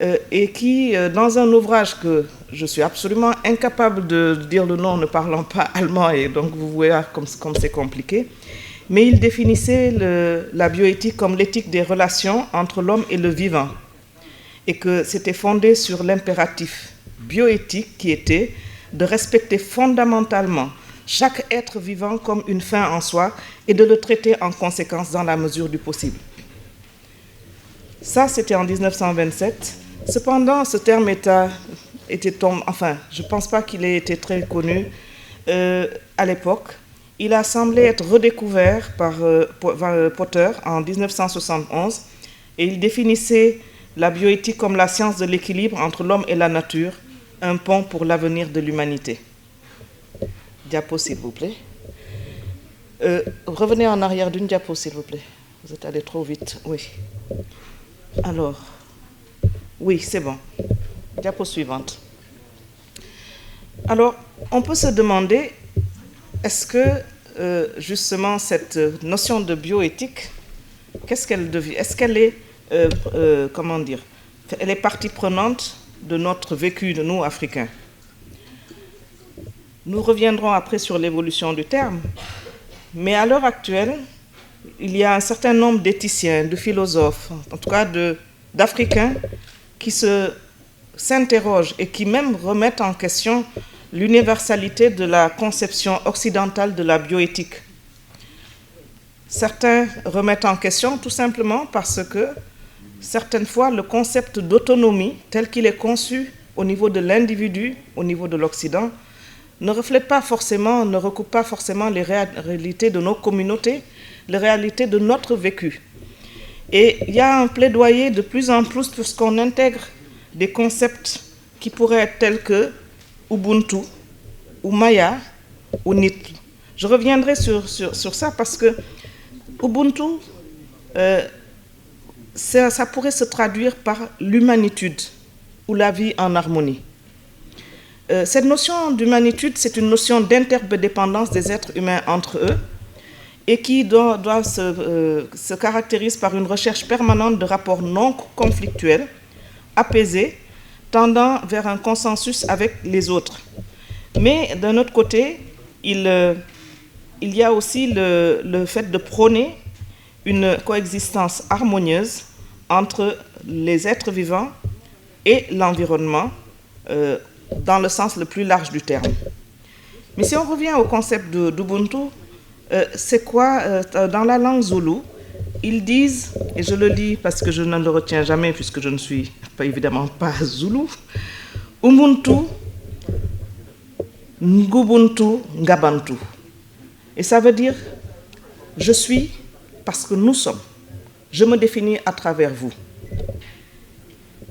et qui, dans un ouvrage que je suis absolument incapable de dire le nom ne parlant pas allemand, et donc vous voyez comme c'est compliqué, mais il définissait la bioéthique comme l'éthique des relations entre l'homme et le vivant, et que c'était fondé sur l'impératif bioéthique qui était de respecter fondamentalement chaque être vivant comme une fin en soi et de le traiter en conséquence dans la mesure du possible. Ça, c'était en 1927. Cependant, ce terme était tombé, enfin, je ne pense pas qu'il ait été très connu à l'époque. Il a semblé être redécouvert par Potter en 1971 et il définissait la bioéthique comme la science de l'équilibre entre l'homme et la nature, un pont pour l'avenir de l'humanité. Diapo, s'il vous plaît. Revenez en arrière d'une diapo, s'il vous plaît. Vous êtes allé trop vite, oui. Alors, oui, c'est bon. Diapo suivante. Alors, on peut se demander, est-ce que, justement, cette notion de bioéthique, qu'est-ce qu'elle devient? Est-ce qu'elle est, comment dire, elle est partie prenante de notre vécu, de nous, Africains? Nous reviendrons après sur l'évolution du terme, mais à l'heure actuelle, il y a un certain nombre d'éthiciens, de philosophes, en tout cas d'Africains, qui s'interrogent et qui même remettent en question l'universalité de la conception occidentale de la bioéthique. Certains remettent en question tout simplement parce que, certaines fois, le concept d'autonomie, tel qu'il est conçu au niveau de l'individu, au niveau de l'Occident, ne reflète pas forcément, ne recoupe pas forcément les réalités de nos communautés, les réalités de notre vécu. Et il y a un plaidoyer de plus en plus pour ce qu'on intègre des concepts qui pourraient être tels que Ubuntu, ou Maya, ou Nitl. Je reviendrai sur ça parce que Ubuntu, ça pourrait se traduire par l'humanitude ou la vie en harmonie. Cette notion d'humanitude, c'est une notion d'interdépendance des êtres humains entre eux et qui se caractérise par une recherche permanente de rapports non conflictuels, apaisés, tendant vers un consensus avec les autres. Mais d'un autre côté, il y a aussi le fait de prôner une coexistence harmonieuse entre les êtres vivants et l'environnement, dans le sens le plus large du terme. Mais si on revient au concept d'Ubuntu, c'est quoi dans la langue zoulou, ils disent, et je le lis parce que je ne le retiens jamais puisque je ne suis évidemment pas zoulou, Ubuntu, Ngubuntu, Ngabantu. Et ça veut dire, je suis parce que nous sommes. Je me définis à travers vous.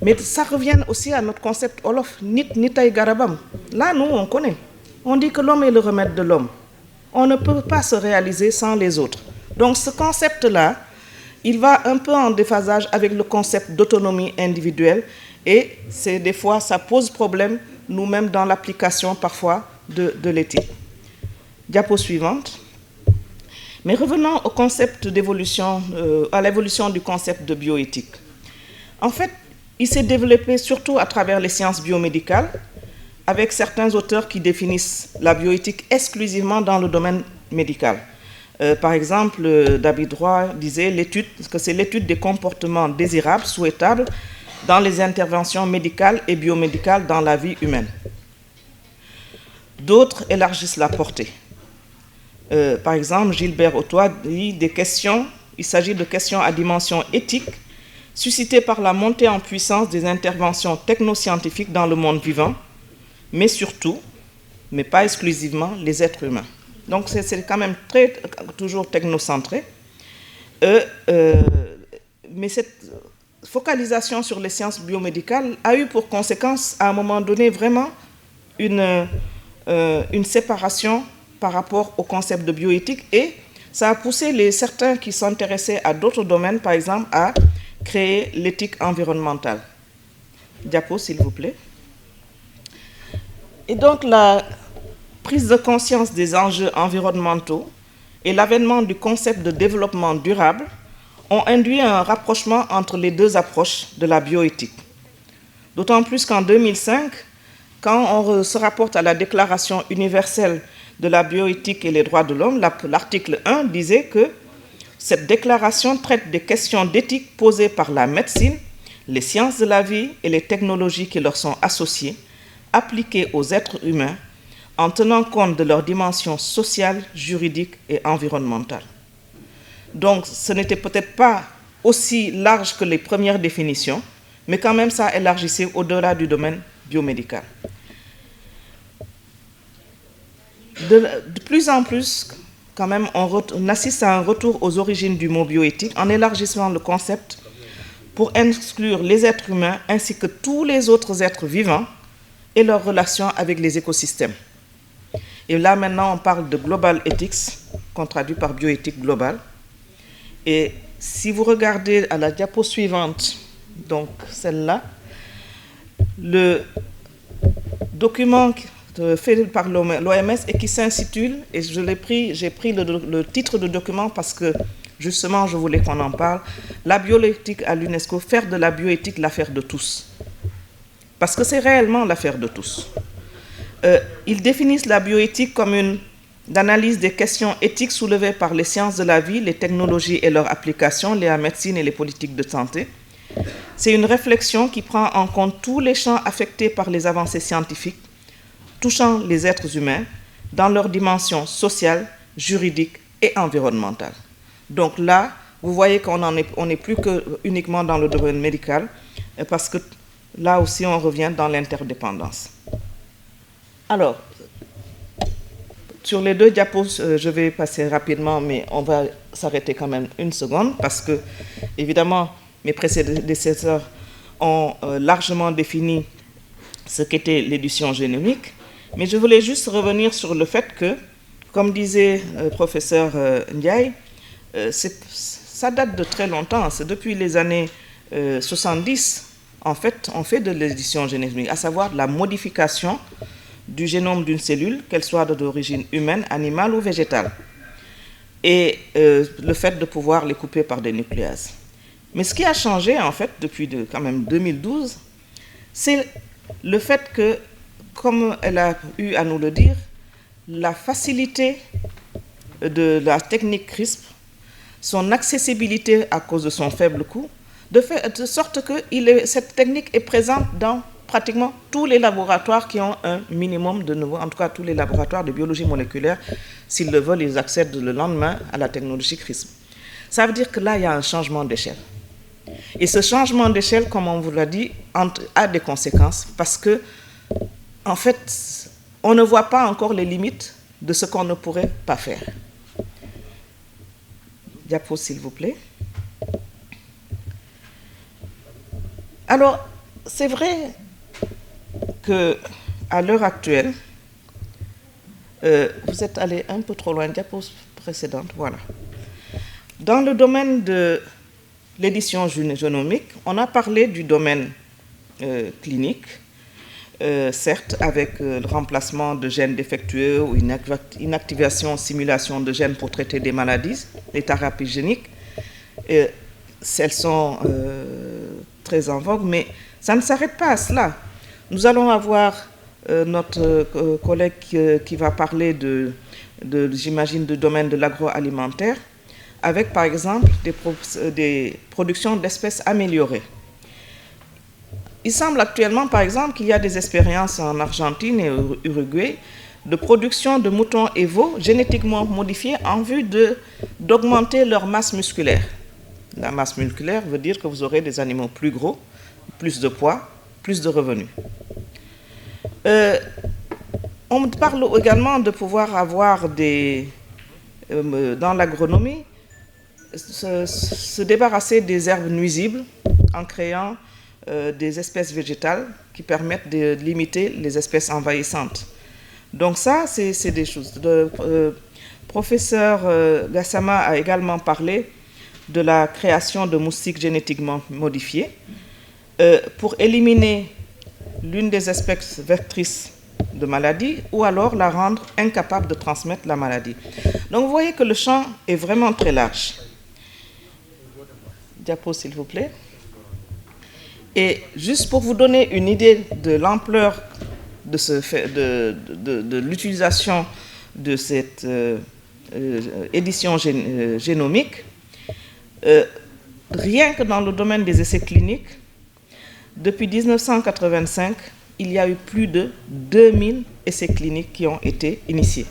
Mais ça revient aussi à notre concept Olof, Nit, Nitay, Garabam. Là, nous, on connaît. On dit que l'homme est le remède de l'homme. On ne peut pas se réaliser sans les autres. Donc ce concept-là, il va un peu en déphasage avec le concept d'autonomie individuelle et des fois, ça pose problème, nous-mêmes, dans l'application parfois de l'éthique. Diapo suivante. Mais revenons au concept d'évolution, à l'évolution du concept de bioéthique. En fait, il s'est développé surtout à travers les sciences biomédicales, avec certains auteurs qui définissent la bioéthique exclusivement dans le domaine médical. Par exemple, David Roy disait que c'est l'étude des comportements désirables, souhaitables, dans les interventions médicales et biomédicales dans la vie humaine. D'autres élargissent la portée. Par exemple, Gilbert Autois dit il s'agit de questions à dimension éthique, suscitées par la montée en puissance des interventions technoscientifiques dans le monde vivant, mais surtout, mais pas exclusivement, les êtres humains. Donc c'est quand même toujours technocentré. Mais cette focalisation sur les sciences biomédicales a eu pour conséquence, à un moment donné, vraiment une séparation par rapport au concept de bioéthique, et ça a poussé certains qui s'intéressaient à d'autres domaines, par exemple, à créer l'éthique environnementale. Diapo, s'il vous plaît. Et donc, la prise de conscience des enjeux environnementaux et l'avènement du concept de développement durable ont induit un rapprochement entre les deux approches de la bioéthique. D'autant plus qu'en 2005, quand on se rapporte à la Déclaration universelle de la bioéthique et les droits de l'homme, l'article 1 disait que cette déclaration traite des questions d'éthique posées par la médecine, les sciences de la vie et les technologies qui leur sont associées, appliquées aux êtres humains, en tenant compte de leurs dimensions sociales, juridiques et environnementales. Donc, ce n'était peut-être pas aussi large que les premières définitions, mais quand même, ça élargissait au-delà du domaine biomédical. De plus en plus, quand même, on assiste à un retour aux origines du mot bioéthique en élargissant le concept pour inclure les êtres humains ainsi que tous les autres êtres vivants et leurs relations avec les écosystèmes. Et là, maintenant, on parle de Global Ethics, qu'on traduit par bioéthique globale. Et si vous regardez à la diapo suivante, donc celle-là, le document fait par l'OMS et qui s'intitule, et j'ai pris le titre de document parce que justement je voulais qu'on en parle, la bioéthique à l'UNESCO, faire de la bioéthique l'affaire de tous. Parce que c'est réellement l'affaire de tous. Ils définissent la bioéthique comme une analyse des questions éthiques soulevées par les sciences de la vie, les technologies et leurs applications, la médecine et les politiques de santé. C'est une réflexion qui prend en compte tous les champs affectés par les avancées scientifiques, touchant les êtres humains dans leurs dimensions sociales, juridiques et environnementales. Donc là, vous voyez qu'on n'est plus que uniquement dans le domaine médical, parce que là aussi, on revient dans l'interdépendance. Alors, sur les deux diapos, je vais passer rapidement, mais on va s'arrêter quand même une seconde, parce que, évidemment, mes prédécesseurs ont largement défini ce qu'était l'édition génomique. Mais je voulais juste revenir sur le fait que, comme disait le professeur Ndiaye, ça date de très longtemps. C'est depuis les années 70, en fait, on fait de l'édition génomique, à savoir la modification du génome d'une cellule, qu'elle soit d'origine humaine, animale ou végétale. Et le fait de pouvoir les couper par des nucléases. Mais ce qui a changé, en fait, depuis quand même 2012, c'est le fait que, comme elle a eu à nous le dire, la facilité de la technique CRISPR, son accessibilité à cause de son faible coût, de sorte que cette technique est présente dans pratiquement tous les laboratoires qui ont un minimum de niveau, en tout cas tous les laboratoires de biologie moléculaire, s'ils le veulent, ils accèdent le lendemain à la technologie CRISPR. Ça veut dire que là, il y a un changement d'échelle. Et ce changement d'échelle, comme on vous l'a dit, a des conséquences parce que, en fait, on ne voit pas encore les limites de ce qu'on ne pourrait pas faire. Diapo, s'il vous plaît. Alors, c'est vrai qu'à l'heure actuelle, vous êtes allé un peu trop loin, diapo précédente, voilà. Dans le domaine de l'édition génomique, on a parlé du domaine clinique, certes avec le remplacement de gènes défectueux ou une inactivation, simulation de gènes pour traiter des maladies, les thérapies géniques. Elles sont très en vogue, mais ça ne s'arrête pas à cela. Nous allons avoir notre collègue qui va parler j'imagine, du domaine de l'agroalimentaire, avec par exemple des productions d'espèces améliorées. Il semble actuellement, par exemple, qu'il y a des expériences en Argentine et au Uruguay de production de moutons et veaux génétiquement modifiés en vue d'augmenter leur masse musculaire. La masse musculaire veut dire que vous aurez des animaux plus gros, plus de poids, plus de revenus. On parle également de pouvoir avoir dans l'agronomie, se débarrasser des herbes nuisibles en créant des espèces végétales qui permettent de limiter les espèces envahissantes. Donc ça, c'est des choses. Le professeur Gassama a également parlé de la création de moustiques génétiquement modifiés pour éliminer l'une des espèces vectrices de maladie ou alors la rendre incapable de transmettre la maladie. Donc vous voyez que le champ est vraiment très large. Diapo, s'il vous plaît. Et juste pour vous donner une idée de l'ampleur de, de l'utilisation de cette édition génomique, rien que dans le domaine des essais cliniques, depuis 1985, il y a eu plus de 2000 essais cliniques qui ont été initiés.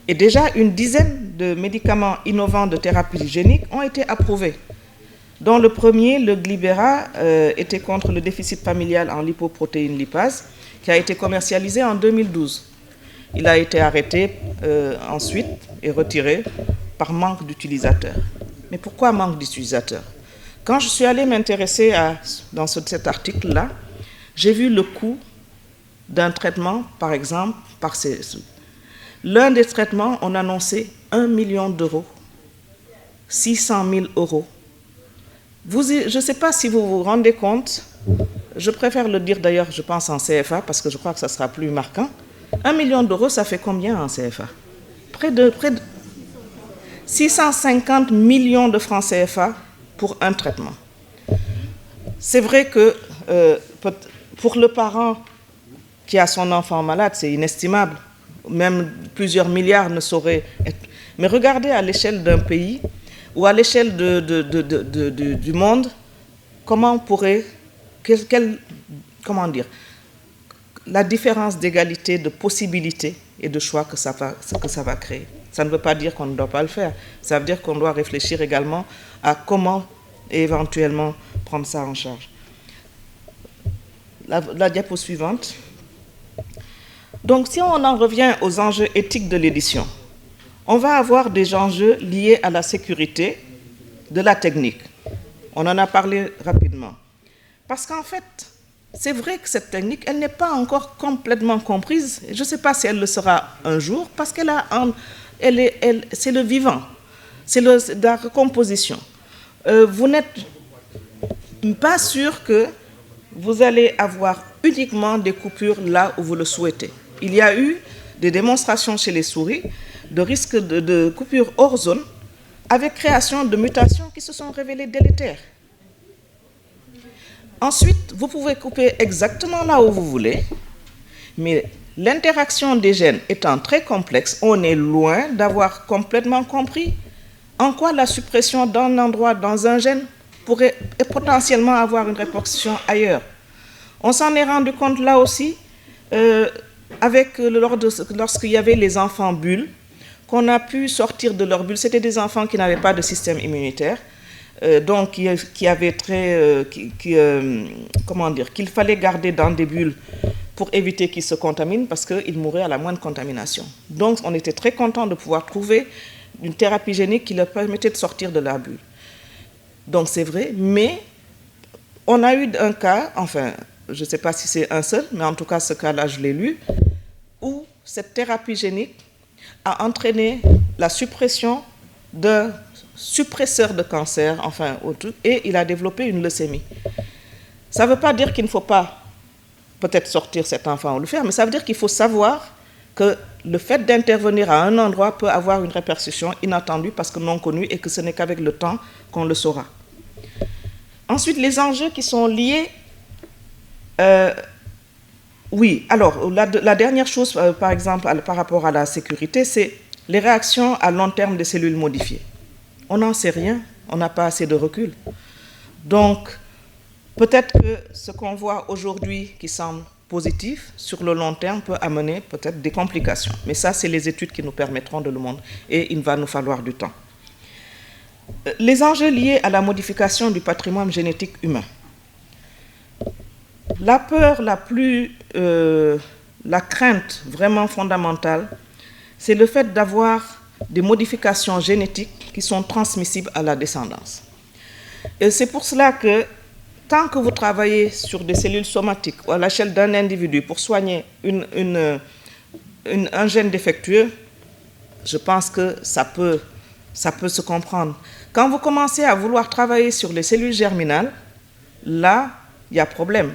Et déjà, une dizaine de médicaments innovants de thérapie génique ont été approuvés, dont le premier, le Glibera, était contre le déficit familial en lipoprotéine lipase, qui a été commercialisé en 2012. Il a été arrêté ensuite et retiré par manque d'utilisateurs. Mais pourquoi manque d'utilisateurs? Quand je suis allée m'intéresser dans cet article-là, j'ai vu le coût d'un traitement, par exemple, par l'un des traitements, on annonçait 1 million d'euros, 600 000 euros. Je ne sais pas si vous vous rendez compte, je préfère le dire d'ailleurs, je pense en CFA, parce que je crois que ça sera plus marquant. 1 million d'euros, ça fait combien en CFA? Près de 650 millions de francs CFA pour un traitement. C'est vrai que pour le parent qui a son enfant malade, c'est inestimable. Même plusieurs milliards ne sauraient être. Mais regardez à l'échelle d'un pays ou à l'échelle du monde, comment on pourrait, comment dire, la différence d'égalité, de possibilités et de choix que ça va créer. Ça ne veut pas dire qu'on ne doit pas le faire. Ça veut dire qu'on doit réfléchir également à comment éventuellement prendre ça en charge. La diapo suivante. Donc, si on en revient aux enjeux éthiques de l'édition, on va avoir des enjeux liés à la sécurité de la technique. On en a parlé rapidement. Parce qu'en fait, c'est vrai que cette technique, elle n'est pas encore complètement comprise. Je ne sais pas si elle le sera un jour, parce qu'elle c'est le vivant, c'est la recomposition. Vous n'êtes pas sûr que vous allez avoir uniquement des coupures là où vous le souhaitez. Il y a eu des démonstrations chez les souris de risque de coupures hors zone avec création de mutations qui se sont révélées délétères. Ensuite, vous pouvez couper exactement là où vous voulez, mais l'interaction des gènes étant très complexe, on est loin d'avoir complètement compris en quoi la suppression d'un endroit dans un gène pourrait potentiellement avoir une répercussion ailleurs. On s'en est rendu compte là aussi lorsqu'il y avait les enfants bulles, qu'on a pu sortir de leur bulle. C'était des enfants qui n'avaient pas de système immunitaire, donc qui avaient qu'il fallait garder dans des bulles pour éviter qu'ils se contaminent parce qu'ils mouraient à la moindre contamination. Donc on était très content de pouvoir trouver une thérapie génique qui leur permettait de sortir de la bulle. Donc c'est vrai, mais on a eu un cas, enfin, je ne sais pas si c'est un seul, mais en tout cas ce cas-là, je l'ai lu, où cette thérapie génique a entraîné la suppression d'un suppresseur de cancer, enfin, et il a développé une leucémie. Ça ne veut pas dire qu'il ne faut pas peut-être sortir cet enfant ou le faire, mais ça veut dire qu'il faut savoir que le fait d'intervenir à un endroit peut avoir une répercussion inattendue parce que non connue et que ce n'est qu'avec le temps qu'on le saura. Ensuite, les enjeux qui sont liés... oui, alors la dernière chose, par exemple, par rapport à la sécurité, c'est les réactions à long terme des cellules modifiées. On n'en sait rien, on n'a pas assez de recul. Donc, peut-être que ce qu'on voit aujourd'hui qui semble positif, sur le long terme, peut amener peut-être des complications. Mais ça, c'est les études qui nous permettront de le montrer et il va nous falloir du temps. Les enjeux liés à la modification du patrimoine génétique humain. La peur la crainte vraiment fondamentale, c'est le fait d'avoir des modifications génétiques qui sont transmissibles à la descendance. Et c'est pour cela que tant que vous travaillez sur des cellules somatiques ou à l'échelle d'un individu pour soigner un gène défectueux, je pense que ça peut se comprendre. Quand vous commencez à vouloir travailler sur les cellules germinales, là, il y a problème.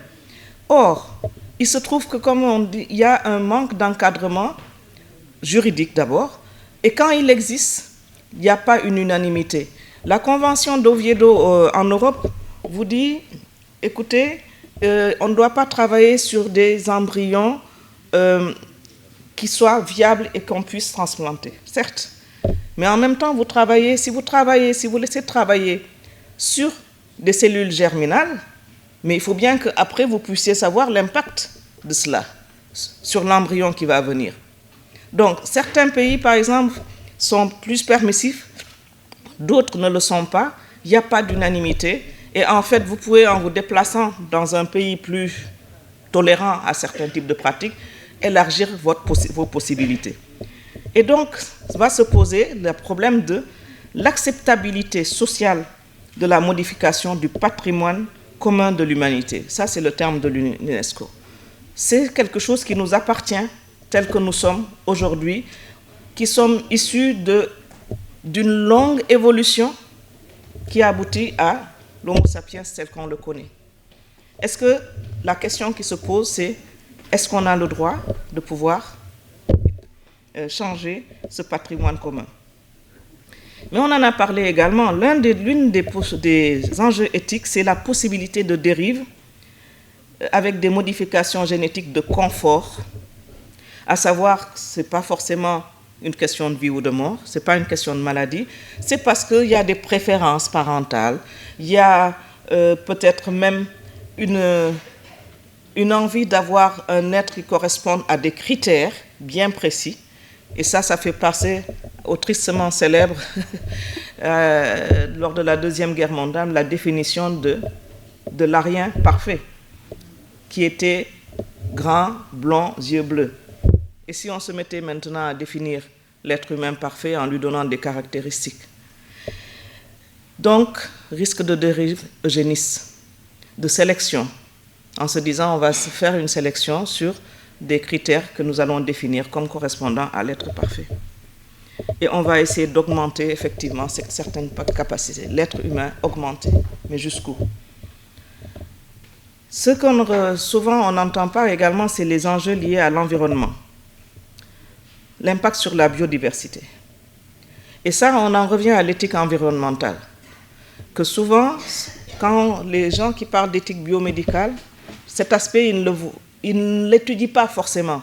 Or, il se trouve que, comme on dit, il y a un manque d'encadrement juridique d'abord, et quand il existe, il n'y a pas une unanimité. La Convention d'Oviedo en Europe vous dit, écoutez, on ne doit pas travailler sur des embryons qui soient viables et qu'on puisse transplanter, certes. Mais en même temps, si vous laissez travailler sur des cellules germinales, mais il faut bien qu'après, vous puissiez savoir l'impact de cela sur l'embryon qui va venir. Donc, certains pays, par exemple, sont plus permissifs, d'autres ne le sont pas. Il n'y a pas d'unanimité. Et en fait, vous pouvez, en vous déplaçant dans un pays plus tolérant à certains types de pratiques, élargir vos possibilités. Et donc, va se poser le problème de l'acceptabilité sociale de la modification du patrimoine commun de l'humanité. Ça, c'est le terme de l'UNESCO. C'est quelque chose qui nous appartient, tel que nous sommes aujourd'hui, qui sommes issus d'une longue évolution qui aboutit à l'Homo sapiens tel qu'on le connaît. Est-ce que la question qui se pose, c'est est-ce qu'on a le droit de pouvoir changer ce patrimoine commun? Mais on en a parlé également. L'une des enjeux éthiques, c'est la possibilité de dérive avec des modifications génétiques de confort, à savoir que ce n'est pas forcément une question de vie ou de mort, ce n'est pas une question de maladie, c'est parce qu'il y a des préférences parentales, il y a peut-être même une envie d'avoir un être qui corresponde à des critères bien précis. Et ça fait passer au tristement célèbre, lors de la Deuxième Guerre mondiale, la définition de l'arien parfait, qui était grand, blond, yeux bleus. Et si on se mettait maintenant à définir l'être humain parfait en lui donnant des caractéristiques? Donc, risque de dérive eugéniste, de sélection, en se disant on va se faire une sélection sur des critères que nous allons définir comme correspondant à l'être parfait. Et on va essayer d'augmenter effectivement certaines capacités, l'être humain augmenté, mais jusqu'où? Ce qu'on souvent on n'entend pas également, c'est les enjeux liés à l'environnement, l'impact sur la biodiversité. Et ça, on en revient à l'éthique environnementale, que souvent, quand les gens qui parlent d'éthique biomédicale, cet aspect, ils ne l'étudient pas forcément,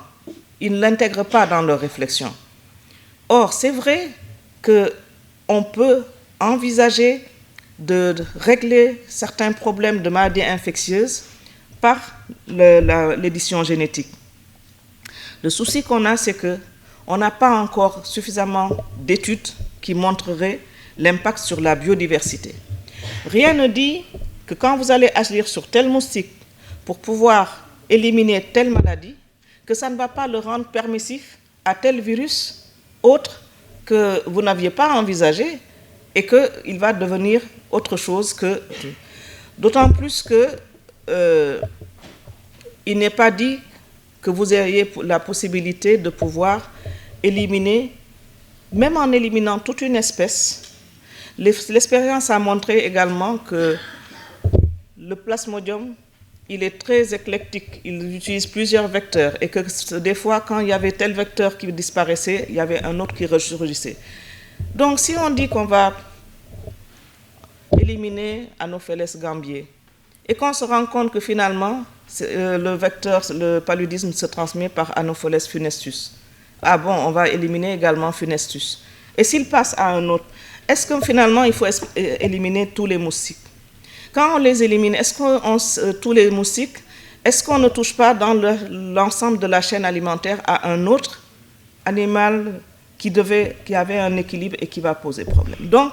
ils ne l'intègrent pas dans leur réflexion. Or, c'est vrai qu'on peut envisager de régler certains problèmes de maladies infectieuses par l'édition génétique. Le souci qu'on a, c'est qu'on n'a pas encore suffisamment d'études qui montreraient l'impact sur la biodiversité. Rien ne dit que quand vous allez agir sur tel moustique pour pouvoir éliminer telle maladie, que ça ne va pas le rendre permissif à tel virus autre que vous n'aviez pas envisagé et qu'il va devenir autre chose que... D'autant plus il n'est pas dit que vous ayez la possibilité de pouvoir éliminer, même en éliminant toute une espèce. L'expérience a montré également que le plasmodium, il est très éclectique, il utilise plusieurs vecteurs et que des fois, quand il y avait tel vecteur qui disparaissait, il y avait un autre qui ressurgissait. Donc, si on dit qu'on va éliminer Anopheles gambier et qu'on se rend compte que finalement, le vecteur, le paludisme se transmet par Anopheles funestus, ah bon, on va éliminer également funestus. Et s'il passe à un autre, est-ce que finalement, il faut éliminer tous les moustiques? Quand on les élimine, tous les moustiques, est-ce qu'on ne touche pas dans l'ensemble de la chaîne alimentaire à un autre animal qui avait un équilibre et qui va poser problème? Donc,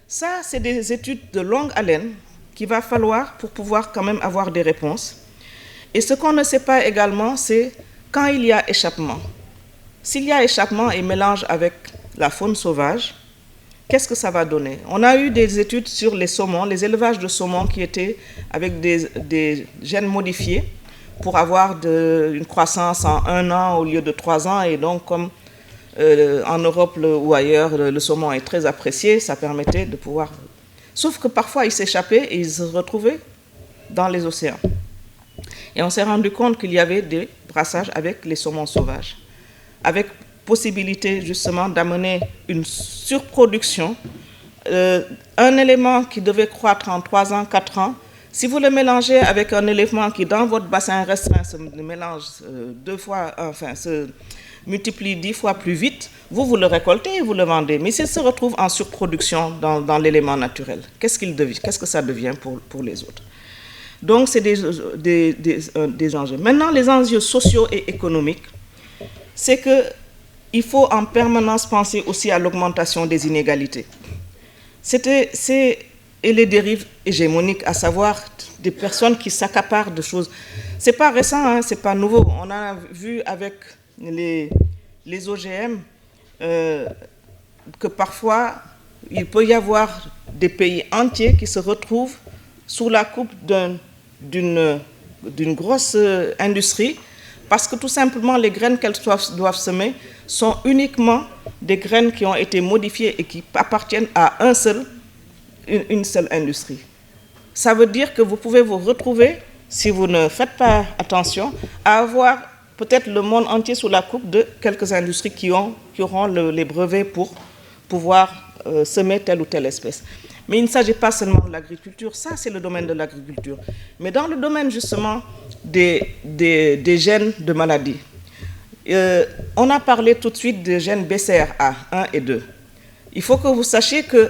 ça, c'est des études de longue haleine qu'il va falloir pour pouvoir quand même avoir des réponses. Et ce qu'on ne sait pas également, c'est quand il y a échappement. S'il y a échappement et mélange avec la faune sauvage, qu'est-ce que ça va donner? On a eu des études sur les saumons, les élevages de saumons qui étaient avec des gènes modifiés pour avoir une croissance en 1 an au lieu de 3 ans. Et donc, comme en Europe ou ailleurs, le saumon est très apprécié, ça permettait de pouvoir... Sauf que parfois, ils s'échappaient et ils se retrouvaient dans les océans. Et on s'est rendu compte qu'il y avait des brassages avec les saumons sauvages, avec possibilité justement d'amener une surproduction. Un élément qui devait croître en 3 ans, 4 ans, Si vous le mélangez avec un élément qui, dans votre bassin restreint, se mélange 2 fois, enfin, se multiplie 10 fois plus vite, vous le récoltez et vous le vendez. Mais s'il se retrouve en surproduction dans l'élément naturel, qu'est-ce que ça devient pour les autres? Donc, c'est des enjeux. Maintenant, les enjeux sociaux et économiques, c'est qu'il faut en permanence penser aussi à l'augmentation des inégalités. Et les dérives hégémoniques, à savoir des personnes qui s'accaparent de choses. Ce n'est pas récent, hein, ce n'est pas nouveau. On a vu avec les OGM que parfois, il peut y avoir des pays entiers qui se retrouvent sous la coupe d'une grosse industrie, parce que tout simplement, les graines qu'elles doivent semer sont uniquement des graines qui ont été modifiées et qui appartiennent à une seule industrie. Ça veut dire que vous pouvez vous retrouver, si vous ne faites pas attention, à avoir peut-être le monde entier sous la coupe de quelques industries qui auront les brevets pour pouvoir semer telle ou telle espèce. Mais il ne s'agit pas seulement de l'agriculture, ça c'est le domaine de l'agriculture. Mais dans le domaine justement des gènes de maladies, on a parlé tout de suite des gènes BCR-A1 et 2. Il faut que vous sachiez que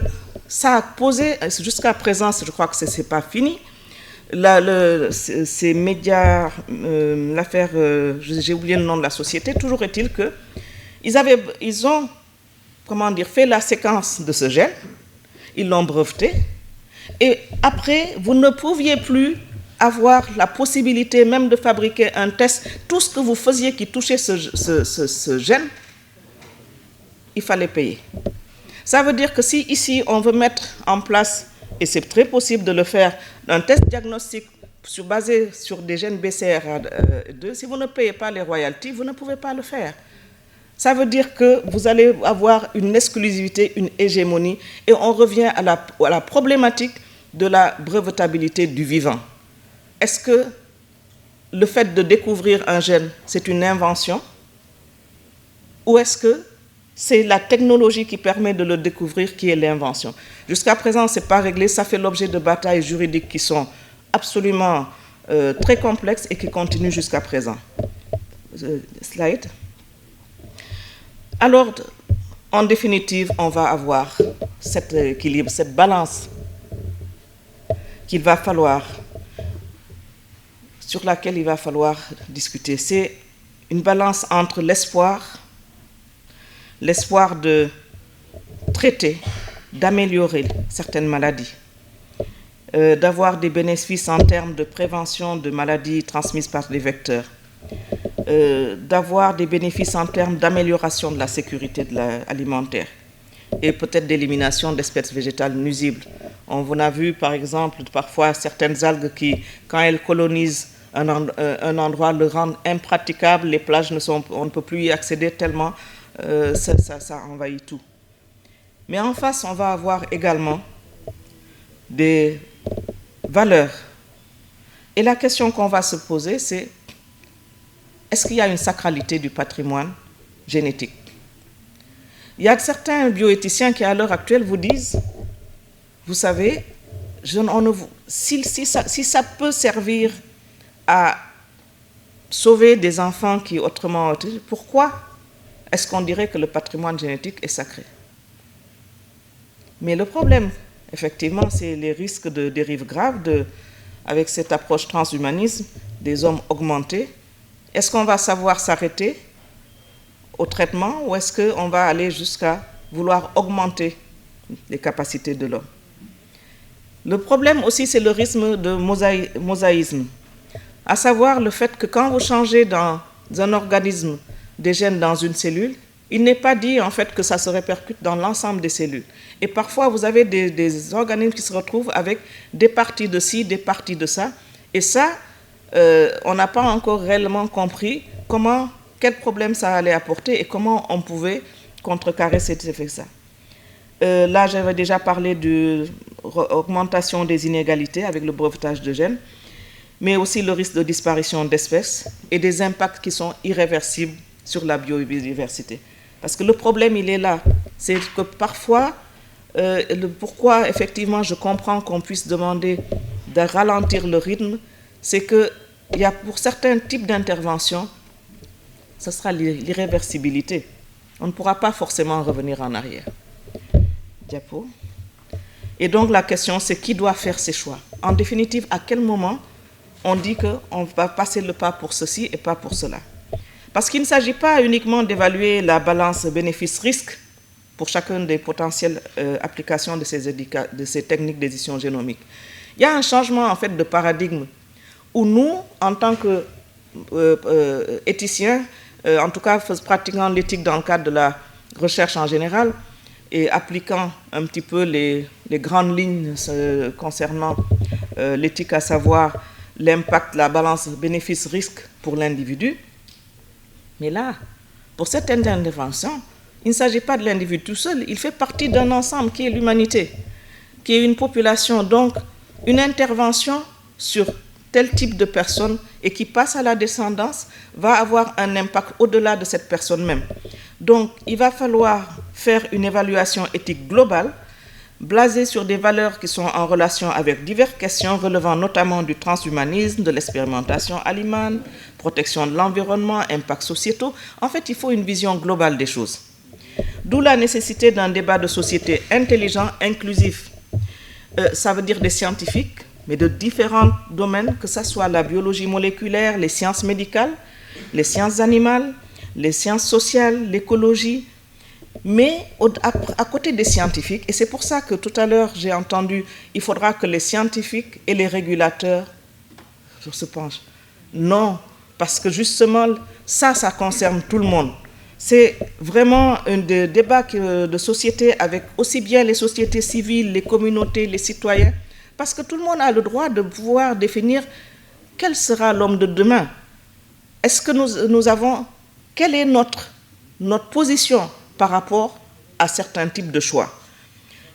ça a posé, jusqu'à présent, je crois que ce n'est pas fini, ces médias, l'affaire, j'ai oublié le nom de la société, toujours est-il qu'ils ont, comment dire, fait la séquence de ce gène, ils l'ont breveté, et après, vous ne pouviez plus avoir la possibilité même de fabriquer un test. Tout ce que vous faisiez qui touchait ce gène, il fallait payer. Ça veut dire que si ici on veut mettre en place, et c'est très possible de le faire, un test diagnostic basé sur des gènes BCR2, si vous ne payez pas les royalties, vous ne pouvez pas le faire. Ça veut dire que vous allez avoir une exclusivité, une hégémonie, et on revient à la problématique de la brevetabilité du vivant. Est-ce que le fait de découvrir un gène, c'est une invention? Ou est-ce que c'est la technologie qui permet de le découvrir qui est l'invention? Jusqu'à présent, ce n'est pas réglé, ça fait l'objet de batailles juridiques qui sont absolument très complexes et qui continuent jusqu'à présent. Slide. Alors, en définitive, on va avoir cet équilibre, cette balance qu'il va falloir, sur laquelle il va falloir discuter. C'est une balance entre l'espoir de traiter, d'améliorer certaines maladies, d'avoir des bénéfices en termes de prévention de maladies transmises par les vecteurs, d'avoir des bénéfices en termes d'amélioration de la sécurité alimentaire et peut-être d'élimination d'espèces végétales nuisibles. On a vu par exemple parfois certaines algues qui, quand elles colonisent un endroit, le rendent impraticable, les plages on ne peut plus y accéder tellement ça envahit tout. Mais en face, on va avoir également des valeurs. Et la question qu'on va se poser, c'est est-ce qu'il y a une sacralité du patrimoine génétique? Il y a certains bioéthiciens qui, à l'heure actuelle, vous disent, vous savez, si ça peut servir à sauver des enfants qui autrement... Pourquoi est-ce qu'on dirait que le patrimoine génétique est sacré? Mais le problème, effectivement, c'est les risques de dérives graves avec cette approche transhumanisme des hommes augmentés. Est-ce qu'on va savoir s'arrêter au traitement ou est-ce qu'on va aller jusqu'à vouloir augmenter les capacités de l'homme? Le problème aussi, c'est le risque de mosaïsme, à savoir le fait que quand vous changez dans un organisme des gènes dans une cellule, il n'est pas dit en fait que ça se répercute dans l'ensemble des cellules. Et parfois, vous avez des organismes qui se retrouvent avec des parties de ci, des parties de ça. Et ça, on n'a pas encore réellement compris quel problème ça allait apporter et comment on pouvait contrecarrer cet effet-là. Là, j'avais déjà parlé de l'augmentation des inégalités avec le brevetage de gènes, mais aussi le risque de disparition d'espèces et des impacts qui sont irréversibles sur la biodiversité. Parce que le problème, il est là. C'est que parfois, pourquoi, effectivement, je comprends qu'on puisse demander de ralentir le rythme, c'est que il y a pour certains types d'interventions, ce sera l'irréversibilité. On ne pourra pas forcément revenir en arrière. Diapo. Et donc la question, c'est qui doit faire ces choix? En définitive, à quel moment on dit qu'on va passer le pas pour ceci et pas pour cela? Parce qu'il ne s'agit pas uniquement d'évaluer la balance bénéfice-risque pour chacune des potentielles applications de ces techniques d'édition génomique. Il y a un changement en fait de paradigme où nous, en tant qu'éthiciens, en tout cas pratiquant l'éthique dans le cadre de la recherche en général et appliquant un petit peu les grandes lignes concernant l'éthique, à savoir l'impact, la balance bénéfice-risque pour l'individu. Mais là, pour cette intervention, il ne s'agit pas de l'individu tout seul, il fait partie d'un ensemble qui est l'humanité, qui est une population. Donc, une intervention sur tel type de personne et qui passe à la descendance va avoir un impact au-delà de cette personne même. Donc, il va falloir faire une évaluation éthique globale, basée sur des valeurs qui sont en relation avec diverses questions relevant notamment du transhumanisme, de l'expérimentation animale, protection de l'environnement, impacts sociétaux. En fait, il faut une vision globale des choses. D'où la nécessité d'un débat de société intelligent, inclusif. Ça veut dire des scientifiques, mais de différents domaines, que ce soit la biologie moléculaire, les sciences médicales, les sciences animales, les sciences sociales, l'écologie, mais à côté des scientifiques, et c'est pour ça que tout à l'heure j'ai entendu, il faudra que les scientifiques et les régulateurs se penchent. Non, parce que justement, ça concerne tout le monde. C'est vraiment un débat de société avec aussi bien les sociétés civiles, les communautés, les citoyens, parce que tout le monde a le droit de pouvoir définir quel sera l'homme de demain. Est-ce que nous avons, quelle est notre position par rapport à certains types de choix?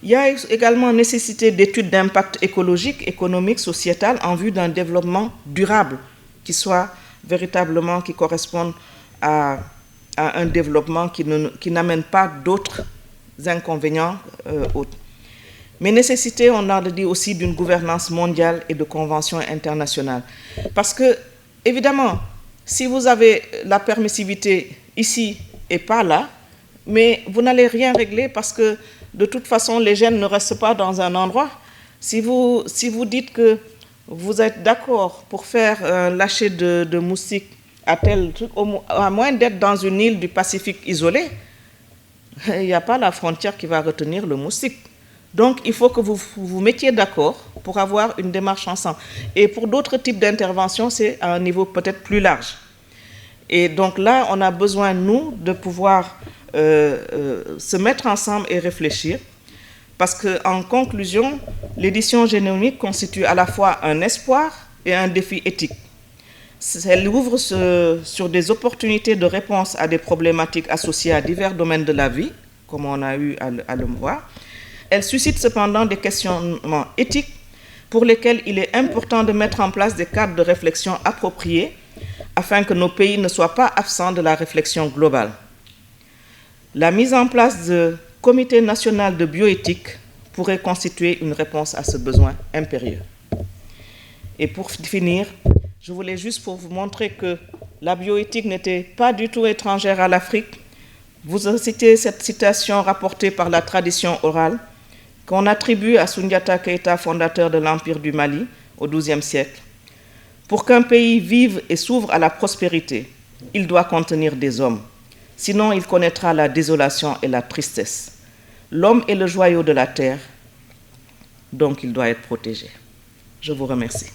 Il y a également nécessité d'études d'impact écologique, économique, sociétal en vue d'un développement durable qui soit véritablement, qui corresponde à un développement qui n'amène pas d'autres inconvénients autres. Mais nécessité, on a dit aussi, d'une gouvernance mondiale et de conventions internationales. Parce que, évidemment, si vous avez la permissivité ici et pas là, mais vous n'allez rien régler parce que, de toute façon, les gènes ne restent pas dans un endroit. Si vous dites que vous êtes d'accord pour faire un lâcher de moustiques à tel truc, à moins d'être dans une île du Pacifique isolée, il n'y a pas la frontière qui va retenir le moustique. Donc, il faut que vous vous mettiez d'accord pour avoir une démarche ensemble. Et pour d'autres types d'interventions, c'est à un niveau peut-être plus large. Et donc là, on a besoin, nous, de pouvoir se mettre ensemble et réfléchir. Parce qu'en conclusion, l'édition génomique constitue à la fois un espoir et un défi éthique. Elle ouvre sur des opportunités de réponse à des problématiques associées à divers domaines de la vie, comme on a eu à le voir. Elle suscite cependant des questionnements éthiques pour lesquels il est important de mettre en place des cadres de réflexion appropriés afin que nos pays ne soient pas absents de la réflexion globale. La mise en place de comité national de bioéthique pourrait constituer une réponse à ce besoin impérieux. Et pour finir, je voulais juste pour vous montrer que la bioéthique n'était pas du tout étrangère à l'Afrique. Vous citez cette citation rapportée par la tradition orale qu'on attribue à Soundiata Keïta, fondateur de l'Empire du Mali au XIIe siècle. Pour qu'un pays vive et s'ouvre à la prospérité, il doit contenir des hommes. Sinon, il connaîtra la désolation et la tristesse. L'homme est le joyau de la terre, donc il doit être protégé. Je vous remercie.